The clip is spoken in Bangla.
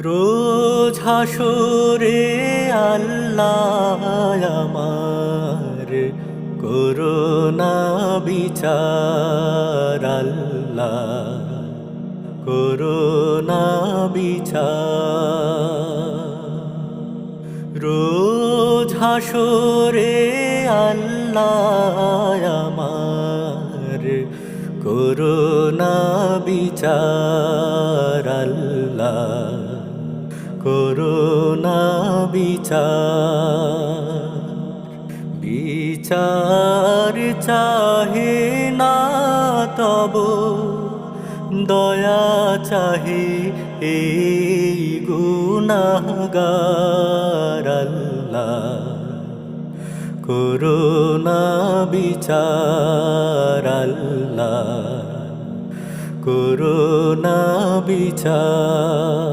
রোজ হাসরে আল্লাহ আমার করুণা বিচার, আল্লাহ করুণা বিচার। রোজ হাসরে আল্লাহ আমার করুণা বিচার, আল্লাহ করুণা বিচার। বিচার চাহে না তব দয়া চাহে এই গুনাহগার, আল্লাহ করুণা বিচার, আল্লাহ করুণা বিচার।